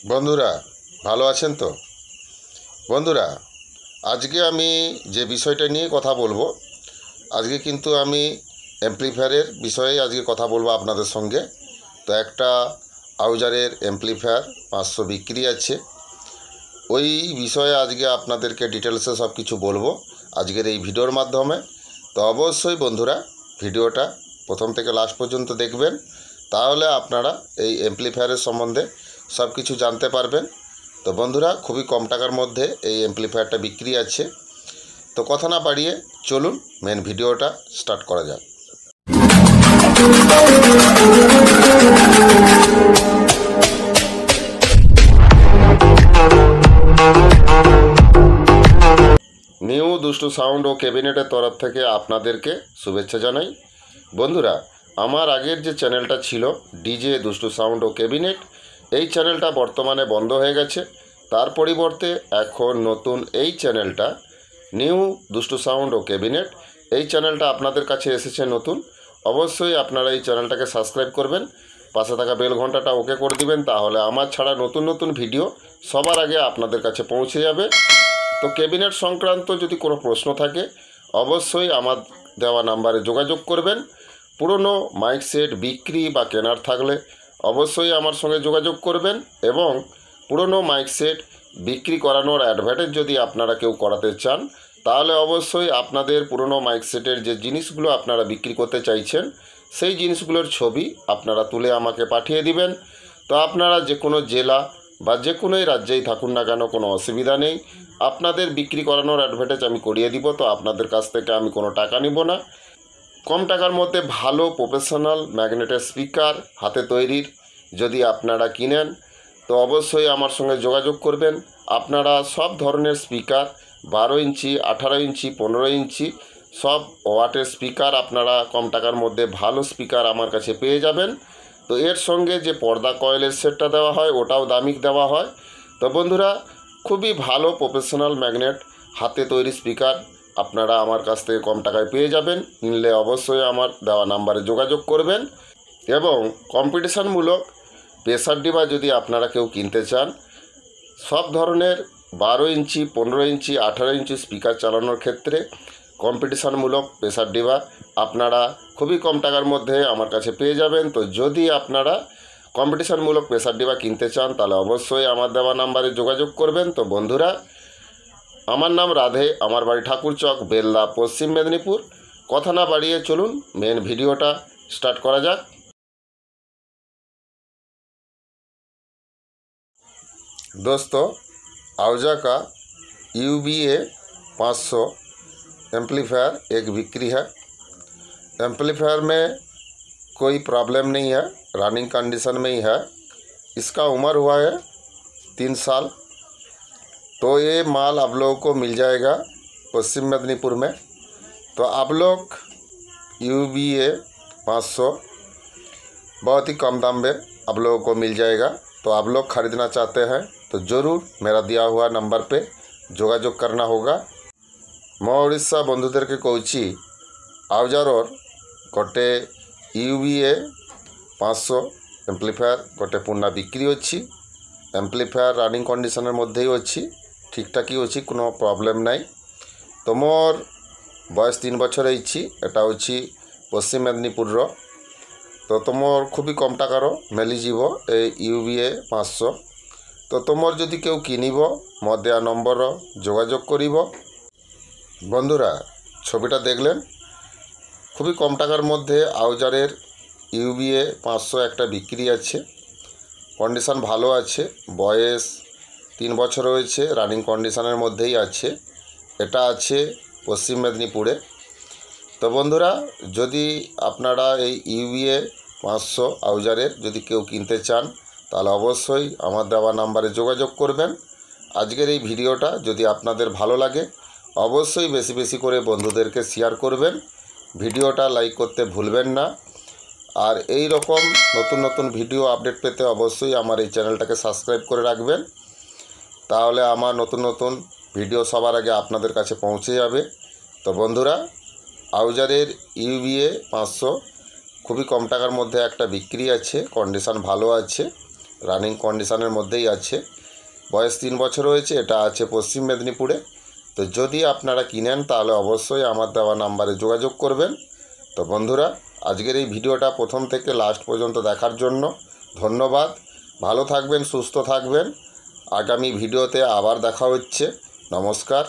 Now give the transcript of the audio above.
বন্ধুরা ভালো আছেন তো? বন্ধুরা, আজকে আমি যে বিষয়টা নিয়ে কথা বলবো, আজকে কিন্তু আমি অ্যাম্প্লিফায়ারের বিষয়ে আজকে কথা বলবো আপনাদের সঙ্গে। তো একটা আউজারের অ্যাম্প্লিফায়ার 500 বিক্রি আছে, ওই বিষয়ে আজকে আপনাদেরকে ডিটেলসে সব কিছু বলবো আজকের এই ভিডিওর মাধ্যমে। তো অবশ্যই বন্ধুরা ভিডিওটা প্রথম থেকে লাস্ট পর্যন্ত দেখবেন, তাহলে আপনারা এই অ্যাম্প্লিফায়ারের সম্বন্ধে সব কিছু জানতে পারবেন। তো বন্ধুরা, খুবই কম টাকার মধ্যে এই অ্যাম্প্লিফায়ারটা বিক্রি আছে। তো কথা না বাড়িয়ে চলুন মেন ভিডিওটা স্টার্ট করা যাক। নিউ দুষ্টু সাউন্ড ও ক্যাবিনেটের তরফ থেকে আপনাদেরকে শুভেচ্ছা জানাই। বন্ধুরা, আমার আগের যে চ্যানেলটা ছিল ডিজে দুষ্টু সাউন্ড ও ক্যাবিনেট, এই চ্যানেলটা বর্তমানে বন্ধ হয়ে গেছে। তার পরিবর্তে এখন নতুন এই চ্যানেলটা নিউ দুষ্টু সাউন্ড ও ক্যাবিনেট, এই চ্যানেলটা আপনাদের কাছে এসেছে নতুন। অবশ্যই আপনারা এই চ্যানেলটাকে সাবস্ক্রাইব করবেন, পাশে থাকা বেল ঘন্টাটা ওকে করে দিবেন, তাহলে আমার ছাড়া নতুন নতুন ভিডিও সবার আগে আপনাদের কাছে পৌঁছে যাবে। তো ক্যাবিনেট সংক্রান্ত যদি কোনো প্রশ্ন থাকে অবশ্যই আমার দেওয়া নাম্বারে যোগাযোগ করবেন। পুরনো মাইক সেট বিক্রি বা কেনার থাকলে অবশ্যই আমার সঙ্গে যোগাযোগ করবেন, এবং পুরনো মাইক সেট বিক্রি করানোর অ্যাডভার্টাইজ যদি আপনারা কেউ করাতে চান, তাহলে অবশ্যই আপনাদের পুরনো মাইক সেটের যে জিনিসগুলো আপনারা বিক্রি করতে চাইছেন সেই জিনিসগুলোর ছবি আপনারা তুলে আমাকে পাঠিয়ে দিবেন। তো আপনারা যে কোনো জেলা বা যে কোনোই রাজ্যেই থাকুন না কেন, কোনো অসুবিধা নেই, আপনাদের বিক্রি করানোর অ্যাডভার্টাইজ আমি করিয়ে দিব। তো আপনাদের কাছ থেকে আমি কোনো টাকা নিব না। কম টাকার মধ্যে ভালো প্রফেশনাল ম্যাগনেটের স্পিকার হাতে তৈরির যদি আপনারা কিনেন, তো অবশ্যই আমার সঙ্গে যোগাযোগ করবেন। আপনারা সব ধরনের স্পিকার 12 ইঞ্চি, 18 ইঞ্চি, 15 ইঞ্চি সব ওয়াটের স্পিকার আপনারা কম টাকার মধ্যে ভালো স্পিকার আমার কাছে পেয়ে যাবেন। তো এর সঙ্গে যে পর্দা কয়েলের সেটটা দেওয়া হয় ওটাও দামিক দেওয়া হয়। তো বন্ধুরা, খুবই ভালো প্রফেশনাল ম্যাগনেট হাতে তৈরি স্পিকার আপনারা আমার কাছ থেকে কম টাকায় পেয়ে যাবেন। কিনলে অবশ্যই আমার দেওয়া নাম্বারে যোগাযোগ করবেন। এবং কম্পিটিশানমূলক প্রেসার ডিবা যদি আপনারা কেউ কিনতে চান, সব ধরনের 12 ইঞ্চি, 15 ইঞ্চি, 18 ইঞ্চি স্পিকার চালানোর ক্ষেত্রে কম্পিটিশানমূলক প্রেসার ডিবা আপনারা খুবই কম টাকার মধ্যে আমার কাছে পেয়ে যাবেন। তো যদি আপনারা কম্পিটিশানমূলক প্রেসার ডিবা কিনতে চান, তাহলে অবশ্যই আমার দেওয়া নাম্বারে যোগাযোগ করবেন। তো বন্ধুরা, আমার নাম রাধে, আমার বাড়ি ঠাকুরচক, বেল্লা, পশ্চিম মেদিনীপুর। কথা না বাড়িয়ে চলুন মেন ভিডিওটা স্টার্ট করা যাক। दोस्तों, आउजा का UBA 500 एम्पलीफायर एक बिक्री है। एम्पलीफायर में कोई प्रॉब्लम नहीं है, रनिंग कंडीशन में ही है। इसका उम्र हुआ है 3 साल। तो ये माल आप लोगों को मिल जाएगा पश्चिम मेदिनीपुर में। तो आप लोग UBA 500 बहुत ही कम दाम में आप लोगों को मिल जाएगा। तो आप लोग ख़रीदना चाहते हैं तो ज़रूर मेरा दिया हुआ नंबर पे যোগাযোগ करना होगा। मैं ओडिशा बंधुदेर के कहूँ आउजारोर गोटे UBA 500 एम्प्लीफायर गोटे पूर्णा बिक्री अच्छी। एम्प्लीफायर रनिंग कंडीशनर मध्य ही अच्छी, ठीक ठाक ही अच्छी, कोनो प्रॉब्लम नहीं। तो मोर बयस 3 बछर होइछि। एटा होछि पश्चिम मेदिनीपुर। तो तुमर खूबी कम टाकार मिलीजिव ए UBA 500। तो तुमर जदि केउ किनिब मोर देया नम्बर जोगाजोग करिब। बंधुरा, छविटा देखलें, खूबी कम टाकार मध्य आउजारेर UBA 500 एकटा बिक्री आछे। कंडिशन भालो आछे, बयस 3 बछर होयेछे, रानिंग कंडिशनेर मध्येई आछे। एटा आछे पश्चिम मेदिनीपुरे। तो बंधुरा, यदि आपनारा এই UBA 500 আউজারের যদি কেউ কিনতে চান, তাহলে অবশ্যই আমার দেওয়া নাম্বারে যোগাযোগ করবেন। আজকের এই ভিডিওটা যদি আপনাদের ভালো লাগে অবশ্যই বেশি বেশি করে বন্ধুদেরকে শেয়ার করবেন। ভিডিওটা লাইক করতে ভুলবেন না। আর এই রকম নতুন নতুন ভিডিও আপডেট পেতে অবশ্যই আমার এই চ্যানেলটাকে সাবস্ক্রাইব করে রাখবেন, তাহলে আমার নতুন নতুন ভিডিও সবার আগে আপনাদের কাছে পৌঁছে যাবে। তো বন্ধুরা, আউজারের UBA 500 খুবই কম টাকার মধ্যে একটা বিক্রি আছে, কন্ডিশন ভালো আছে। রানিং কন্ডিশনের মধ্যেই আছে। বয়স 3 বছর হয়েছে। এটা আছে পশ্চিম মেদিনীপুরে। তো যদি আপনারা কিনেন তাহলে অবশ্যই আমার দেওয়া নাম্বারে যোগাযোগ করবেন। তো বন্ধুরা, আজকের এই ভিডিওটা প্রথম থেকে লাস্ট পর্যন্ত দেখার জন্য ধন্যবাদ। ভালো থাকবেন, সুস্থ থাকবেন। আগামী ভিডিওতে আবার দেখা হচ্ছে। নমস্কার।